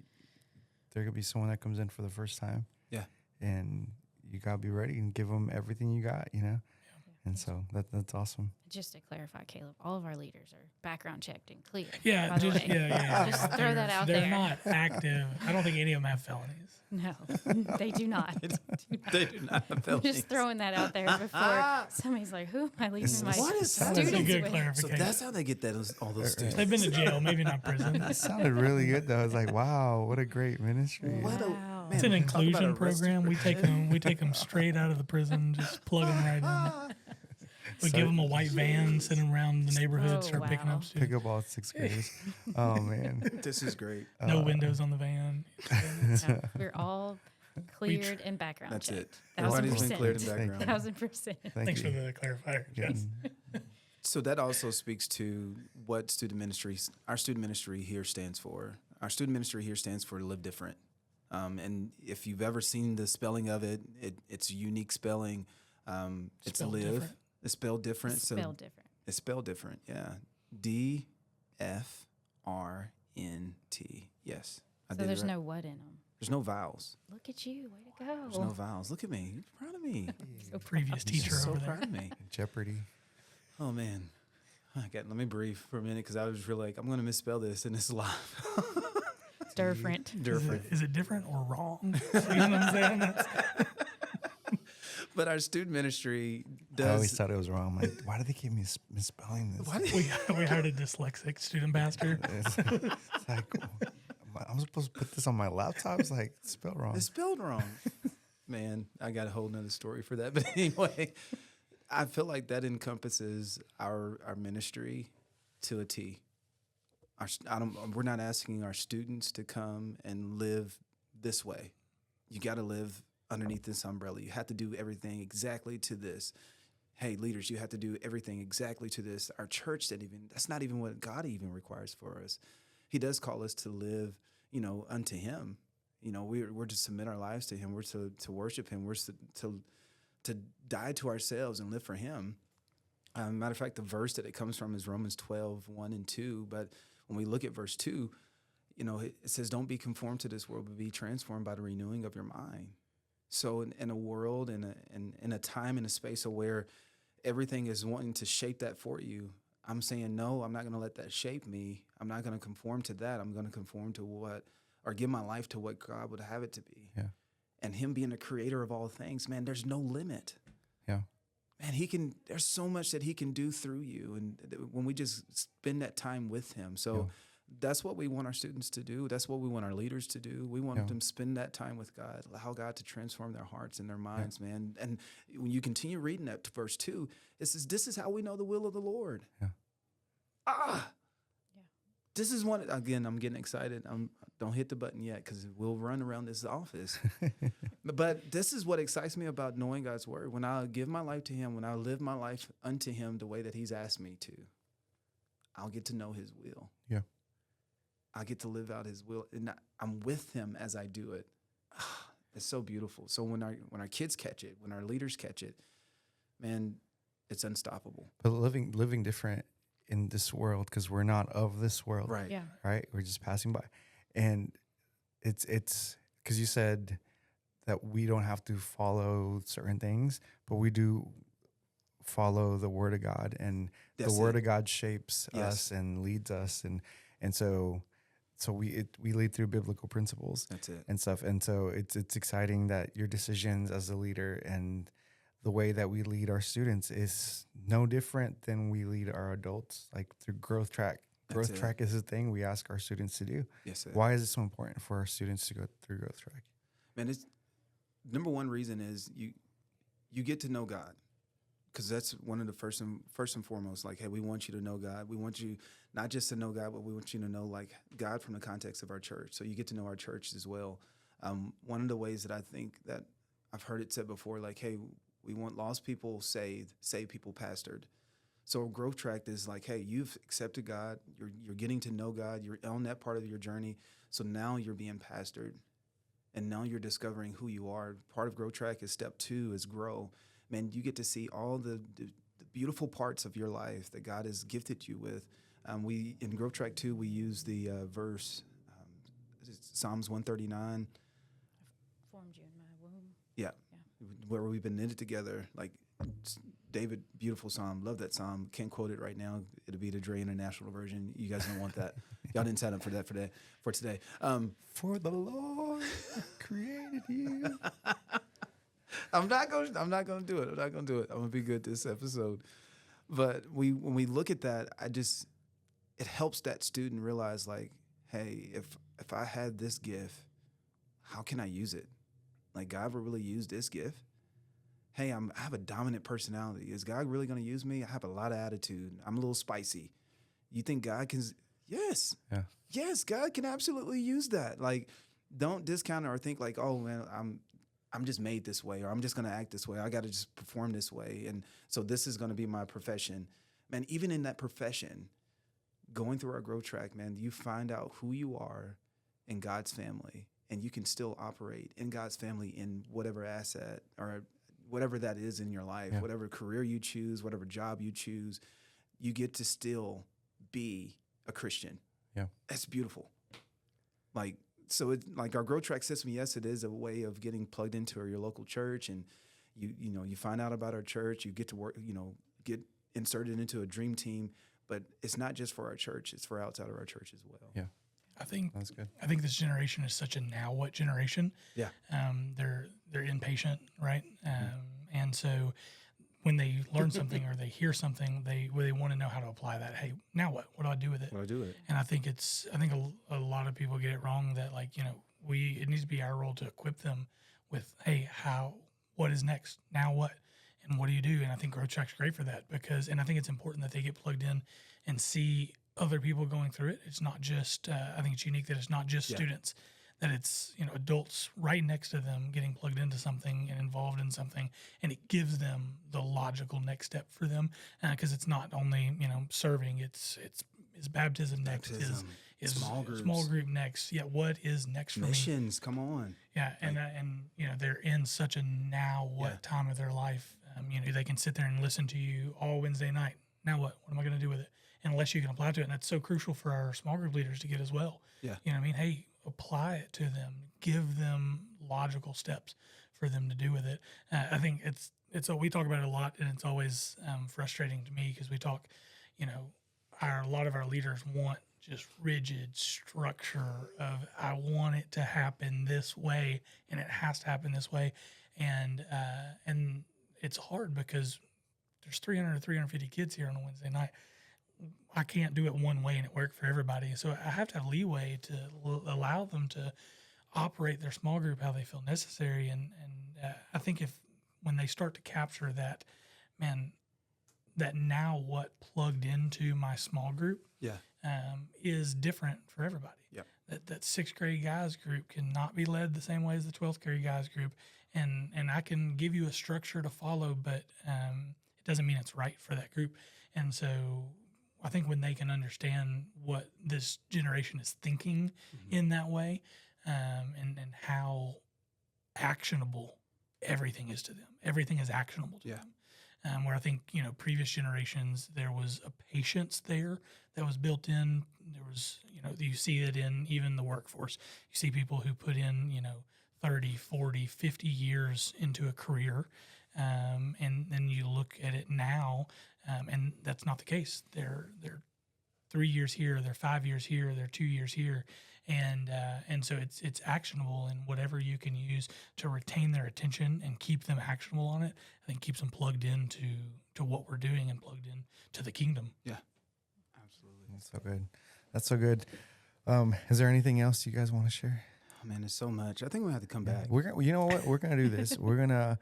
there could be someone that comes in for the first time. Yeah. And you got to be ready and give them everything you got, you know? And so that's awesome. Just to clarify, Caleb, all of our leaders are background checked and clear. Yeah, just throw that out there. They're not active. I don't think any of them have felonies. No, they do not. They do not have felonies. Just throwing that out there before somebody's like, who am I leaving my students That's a good with? clarification. So that's how they get all those students. They've been to jail, maybe not prison. That sounded really good, though. I was like, wow, what a great ministry. Wow. It's an inclusion program. We take them straight out of the prison, just plug them right in. We give them a white van, send them around the neighborhood, start picking up students. Pick up all 6th graders. Oh, man. This is great. No windows on the van. No, we're all cleared and background That's checked. it. Everybody's been cleared in 1000%. background. 1000%. Thanks for the clarifier, Jess. So that also speaks to what our student ministry here stands for. Our student ministry here stands for Live Different. And if you've ever seen the spelling of it, it's a unique spelling. It's Spelled live. different. It's spelled different. Spelled different. It's spelled different, yeah. D-I-V-E-R-E-N-T. FRNT. Yes. So there's no what in them. There's no vowels. Look at you. Way to go. There's no vowels. Look at me. You're proud of me. So previous teacher so over there. proud of me. Jeopardy. Oh, man. Let me breathe for a minute because I was really like, I'm going to misspell this and it's live. Different. Is it different or wrong? You know what I'm saying? But our student ministry does. I always thought it was wrong. I'm like, why do they keep me misspelling this? We hired a dyslexic student pastor. It's like, I'm supposed to put this on my laptop? It's like, it's spelled wrong. It's spelled wrong. Man, I got a whole nother story for that. But anyway, I feel like that encompasses our ministry to a T. We're not asking our students to come and live this way. You got to live underneath this umbrella. You have to do everything exactly to this. Hey, leaders, you have to do everything exactly to this. Our church that's not even what God even requires for us. He does call us to live, unto Him. We're to submit our lives to Him. We're to worship Him. We're to die to ourselves and live for Him. Matter of fact, the verse that it comes from is Romans 12, 1 and 2. But when we look at verse 2, it says, don't be conformed to this world, but be transformed by the renewing of your mind. So in a world, in a time, in a space where everything is wanting to shape that for you, I'm saying, no, I'm not going to let that shape me. I'm not going to conform to that. I'm going to conform to give my life to what God would have it to be. Yeah. And Him being the creator of all things, man, there's no limit. Yeah. Man, there's so much that He can do through you. And when we just spend that time with Him. So that's what we want our students to do. That's what we want our leaders to do. We want them to spend that time with God, allow God to transform their hearts and their minds, man. And when you continue reading that to verse 2, it says, this is how we know the will of the Lord. Yeah. This is one, again, I'm getting excited. Don't hit the button yet because we'll run around this office. But this is what excites me about knowing God's word. When I give my life to Him, when I live my life unto Him the way that He's asked me to, I'll get to know His will. Yeah. I get to live out His will, and I'm with Him as I do it. It's so beautiful. So when our kids catch it, when our leaders catch it, man, it's unstoppable. But living different in this world because we're not of this world, Right? Yeah. Right. We're just passing by, and it's because you said that we don't have to follow certain things, but we do follow the Word of God, and the Word of God shapes us and leads us, and so we lead through biblical principles. That's it. And stuff. And so it's exciting that your decisions as a leader and the way that we lead our students is no different than we lead our adults, like through Growth Track. Growth Track is a thing we ask our students to do. Yes, sir. Why is it so important for our students to go through Growth Track? Man, it's number one reason is you get to know God. Because that's one of the first and foremost, like, hey, we want you to know God. We want you not just to know God, but we want you to know, like, God from the context of our church. So you get to know our church as well. One of the ways that I think that I've heard it said before, like, hey, we want lost people saved people pastored. So Growth Track is like, hey, you've accepted God. You're getting to know God. You're on that part of your journey. So now you're being pastored. And now you're discovering who you are. Part of Growth Track is step 2 is grow. Man, you get to see all the beautiful parts of your life that God has gifted you with. In Growth Track 2, we use the verse, Psalms 139. Formed you in my womb. Yeah, where we've been knitted together. Like David, beautiful psalm. Love that psalm. Can't quote it right now. It'll be the Jarae International version. You guys don't want that. Y'all didn't sign up for that for today. For the Lord created you. I'm not gonna do it. I'm not gonna do it. I'm gonna be good this episode. But when we look at that, it helps that student realize, like, hey, if I had this gift, how can I use it? Like, God will really use this gift. Hey, I have a dominant personality. Is God really gonna use me? I have a lot of attitude. I'm a little spicy. You think God can? Yes. Yeah. Yes, God can absolutely use that. Like, don't discount it or think like, oh man, I'm just made this way, or I'm just going to act this way. I got to just perform this way. And so this is going to be my profession. Man, even in that profession, going through our Growth Track, man, you find out who you are in God's family, and you can still operate in God's family in whatever asset or whatever that is in your life, whatever career you choose, whatever job you choose, you get to still be a Christian. Yeah. That's beautiful. Like, so it, like our growth track system, yes, it is a way of getting plugged into your local church, and you find out about our church, you get to work, get inserted into a dream team, but it's not just for our church, it's for outside of our church as well. Yeah. I think That's good. I think this generation is such a now what generation. Yeah. They're impatient, right? And so when they learn something or they hear something, they want to know how to apply that. Hey, now what? What do I do with it? What do I do with it? And I think a lot of people get it wrong that it needs to be our role to equip them with, hey, what is next? Now what? And what do you do? And I think Growth Track's great for that and I think it's important that they get plugged in and see other people going through it. It's not just, I think it's unique that it's not just students, that it's, adults right next to them getting plugged into something and involved in something. And it gives them the logical next step for them. Cause it's not only, serving, it's baptism next, is small groups. Small group next. Yeah. What is next for Missions, come on. Yeah. And they're in such a now what time of their life. They can sit there and listen to you all Wednesday night. Now what? What am I going to do with it? Unless you can apply to it. And that's so crucial for our small group leaders to get as well. Yeah. You know what I mean? Hey, apply it to them. Give them logical steps for them to do with it. I think we talk about it a lot, and it's always frustrating to me because we talk, a lot of our leaders want just rigid structure of, I want it to happen this way, and it has to happen this way. And it's hard because there's 300 or 350 kids here on a Wednesday night. I can't do it one way and it worked for everybody. So I have to have leeway to allow them to operate their small group how they feel necessary. And I think when they start to capture that, that now what plugged into my small group is different for everybody. Yep. That sixth grade guys group cannot be led the same way as the 12th grade guys group. And I can give you a structure to follow, but it doesn't mean it's right for that group. And so I think when they can understand what this generation is thinking in that way, and how actionable everything is to them. Everything is actionable to them. Where I think, previous generations, there was a patience there that was built in. There was, you see it in even the workforce. You see people who put in, 30, 40, 50 years into a career. And then you look at it now, and that's not the case. They're 3 years here, they're 5 years here, they're 2 years here, and so it's actionable, and whatever you can use to retain their attention and keep them actionable on it, I think keeps them plugged into what we're doing and plugged in to the kingdom. Yeah, absolutely. That's so good. That's so good. Is there anything else you guys want to share? Oh, man, there's so much. I think we have to come back. You know what? We're gonna do this. We're gonna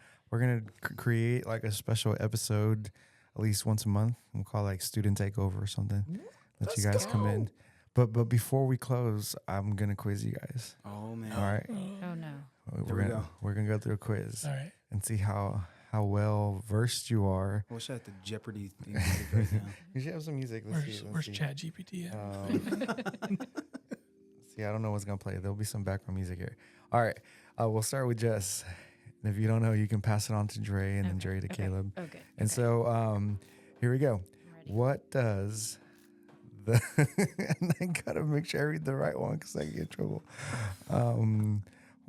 create like a special episode at least once a month. We'll call it like student takeover or something. Let you guys come in. But before we close, I'm gonna quiz you guys. Oh man! All right. Oh no. We're gonna go through a quiz. All right. And see how well versed you are. I wish I had the Jeopardy theme right now. You should have some music. Where's Chat GPT at? See, I don't know what's gonna play. There'll be some background music here. All right. We'll start with Jess. And if you don't know, you can pass it on to Jarae and then Jarae to Caleb. Okay. And so here we go. What does the and I gotta make sure I read the right one because I get in trouble.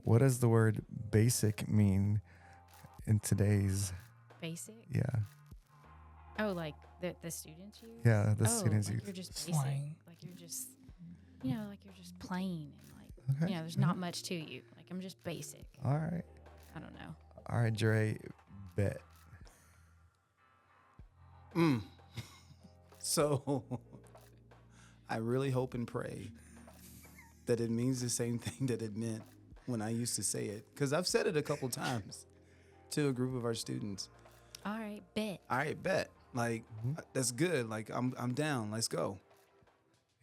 What does the word basic mean in today's basic? Yeah. Oh, like the students use? Yeah, the students like use. You're just basic. Slang. Like you're just like you're just plain and like there's not much to you. Like I'm just basic. All right. I don't know. All right, Jarae, bet. So I really hope and pray that it means the same thing that it meant when I used to say it. Because I've said it a couple times to a group of our students. All right, bet. All right, bet. Like, that's good. Like, I'm down. Let's go.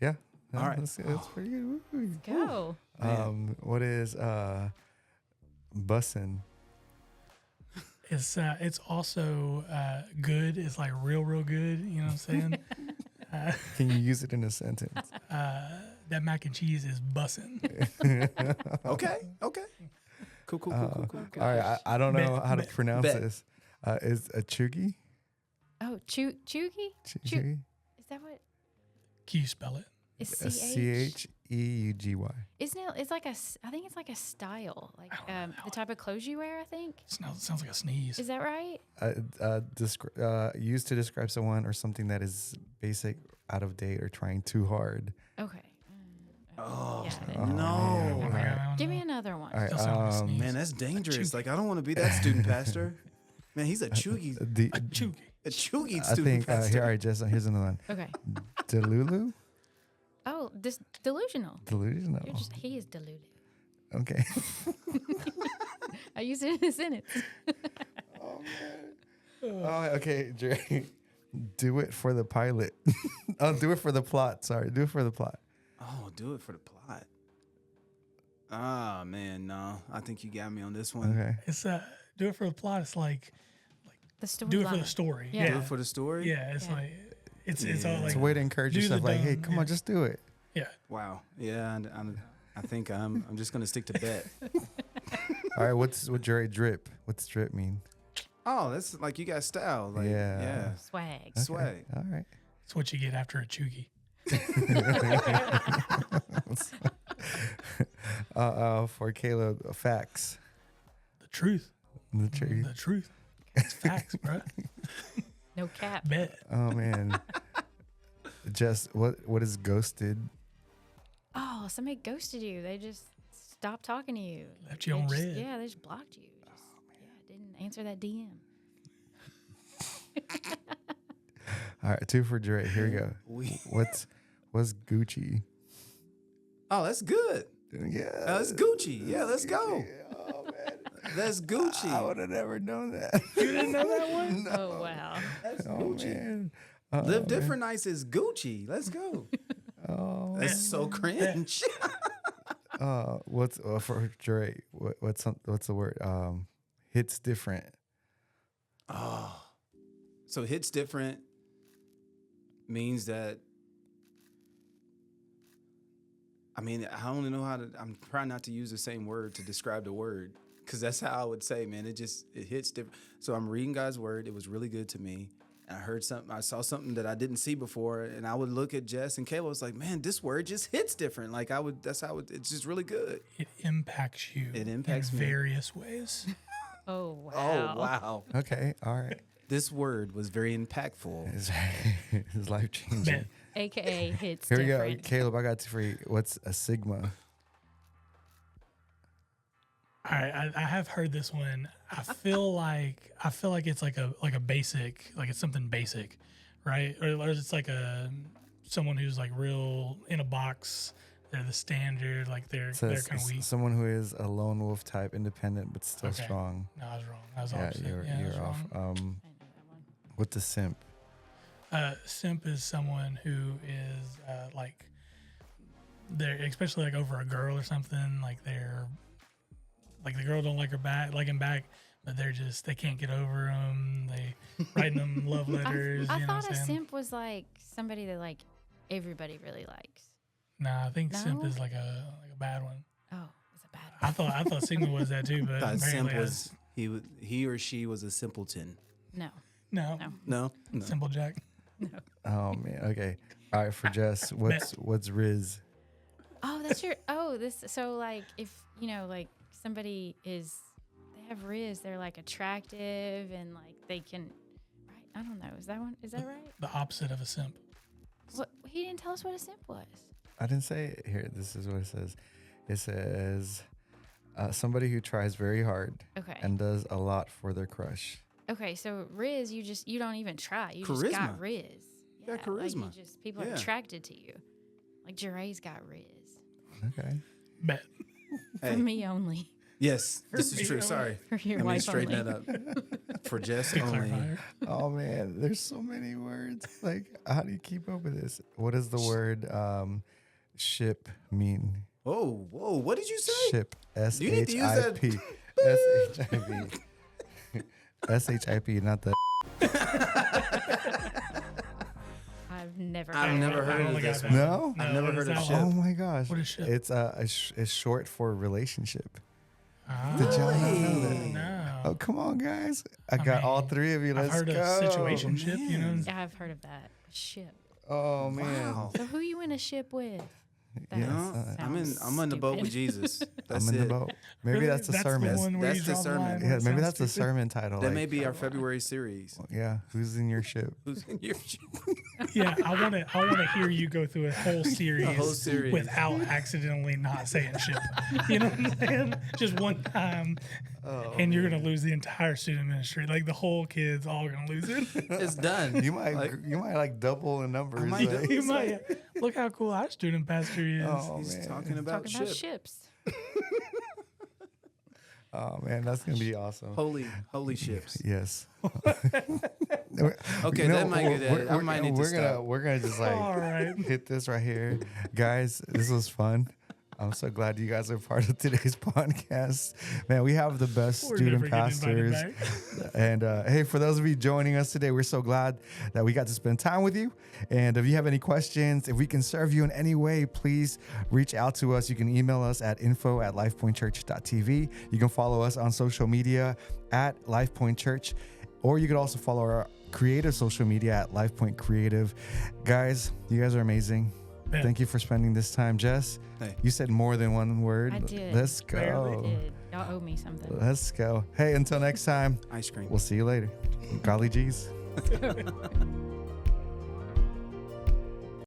Yeah. All right. That's pretty good. Let's go. What is bussin'? It's also good. It's like real good. You know what I'm saying? Can you use it in a sentence? That mac and cheese is bussin'. Okay. Cool. All right. I don't know how to pronounce this. Is a chuggy? Oh, chuggy? Chuggy? Is that what? Can you spell it? It's CHEUGY. Isn't it? It's like I think it's like a style, like the type of clothes you wear. I think. Sounds like a sneeze. Is that right? Used to describe someone or something that is basic, out of date, or trying too hard. Okay. Oh, Yeah, no. Give Give me another one. All right, Still sound like a sneeze. Man, that's dangerous. Like, I don't want to be that student pastor. Man, he's a chuggy. Chuggy. A chuggy I student think pastor. here, all right, Jess, here's another one. Okay. Delulu? Oh, this delusional. Delusional. He is deluded. Okay. I use it in a sentence. Oh, okay, Jarae. Do it for the pilot. Oh, do it for the plot. Sorry, do it for the plot. Oh, do it for the plot. Ah, man, no. I think you got me on this one. Okay. It's do it for the plot. It's like The story. do it for the story. Yeah. Do it for the story? Yeah, it's Yeah. like it's all Yeah. like It's a way to encourage do the yourself. Like, hey, dumb, come yeah. on, just do it. yeah. Wow. Yeah, I think I'm just going to stick to bet. All right, what Jarae drip? What's drip mean? Oh, that's like you got style. Like, Yeah. Swag. Okay, Swag. All right. It's what you get after a chuggy. For Caleb, facts. The truth. The truth. The truth. It's facts, bro. No cap. Bet. Oh man. Jess, what is ghosted? Oh, somebody ghosted you. They just stopped talking to you. Left you They on just- red. Yeah, they just blocked you. Didn't answer that DM. All right, 2 for Jarae. Here we go. What's Gucci? Oh, that's good. Yeah. That's Gucci. Yeah, let's go. Oh man. That's Gucci. I would have never known that. You didn't know that one? Oh wow. That's Oh Gucci. man. Live different nights is Gucci. Let's go. Oh. That's so cringe. What's for Jarae? What's the word? Hits different. Oh, so hits different means that. I mean, I only know how to. I'm trying not to use the same word to describe the word because that's how I would say, man. It hits different. So I'm reading God's word. It was really good to me. I heard something. I saw something that I didn't see before, and I would look at Jess and Caleb. I was like, man, this word just hits different. Like that's how it's just really good. It impacts you. It impacts in me. various ways. Oh wow. Oh wow, Okay. All right. this word was very impactful. It's life changing. Bet. AKA hits Here we go, different. Caleb. I got 2 for you. What's a sigma? All right, I have heard this one. I feel like it's like a basic, like it's something basic, right? Or it's like someone who's like real in a box. They're the standard, like they're kind of weak. Someone who is a lone wolf type, independent but still Okay. strong. No, I was wrong. I was Yeah, opposite. you're I was off. wrong. I know that one. What's a simp? Simp is someone who is like they're especially like over a girl or something. Like they're like the girl don't like him back, but they can't get over him. They writing them love letters. I you know what thought I'm a saying? simp was like somebody that like everybody really likes. Nah, I think simp No? is like a bad one. Oh, it's a bad one. I thought Sigma was that too, but Thought simp apparently was he or she was a simpleton. No. no. No, Simple Jack. Oh man. Okay. All right. For Jess, what's Riz? Oh, that's your. Oh, this. So like, if like somebody they have Riz, they're like attractive and like they can. Right? I don't know. Is that right? The opposite of a simp. What he didn't tell us what a simp was. I didn't say it. Here. This is what it says. It says somebody who tries very hard Okay. and does a lot for their crush. Okay, so Riz, you don't even try. You just Charisma. got Riz. got Like charisma. people are Yeah. attracted to you. Like Jarae's got Riz. Okay. Bet. Hey, For me only. yes, this me is true. only. Sorry, For your let me wife straighten only. that up. For Jess Good only. clarifier. Oh man, there's so many words. Like, how do you keep up with this? What does the word ship mean? Oh, whoa! What did you say? Ship. You need to use that- SHIP. SHIP, not the. I've never I've heard never of heard I of only got this that one. No? I've never what heard is of that ship. Oh one? my gosh! What is ship? It's it's short for relationship. Ah, Did y'all not know that? no. Oh come on, guys! I got all mean, 3 of you. Let's I've heard go. of situationship, you know. Yeah, I've heard of that. Ship. Oh man. Wow. So who you in a ship with? That Yes, I'm on the boat with stupid. Jesus. That's I'm in it. the boat. Maybe Really? that's the The sermon. one where That's you the draw sermon. line where Yeah, it maybe sounds that's the stupid. sermon title. That like, may be our February series. yeah, who's in your ship? Who's in your ship? Yeah, I want to hear you go through a whole series, series. without accidentally not saying ship. You know what I'm saying? Just one time, and you're gonna lose the entire student ministry. Like the whole kids all gonna lose it. It's done. You might like double the numbers. might like- You might look how cool our student pastor is. Oh He's man. talking about Talking about ship. ships. Oh man, that's gonna be awesome. Holy ships. Yes. Okay, that might get edited. I might need to stop. We're gonna just like All right. hit this right here, guys. This was fun. I'm so glad you guys are part of today's podcast. Man, we have the best We're student never getting invited pastors. back. And hey, for those of you joining us today, we're so glad that we got to spend time with you. And if you have any questions, if we can serve you in any way, please reach out to us. You can email us at info@lifepointchurch.tv. You can follow us on social media at LifePoint Church, or you could also follow our creative social media at LifePoint Creative. Guys, you guys are amazing. Yeah. Thank you for spending this time. Jess, Hey. you said more than one word. I did. Let's go. Barely. Did. Y'all owe me something. Let's go. Hey, until next time, Ice cream. we'll see you later. Golly geez.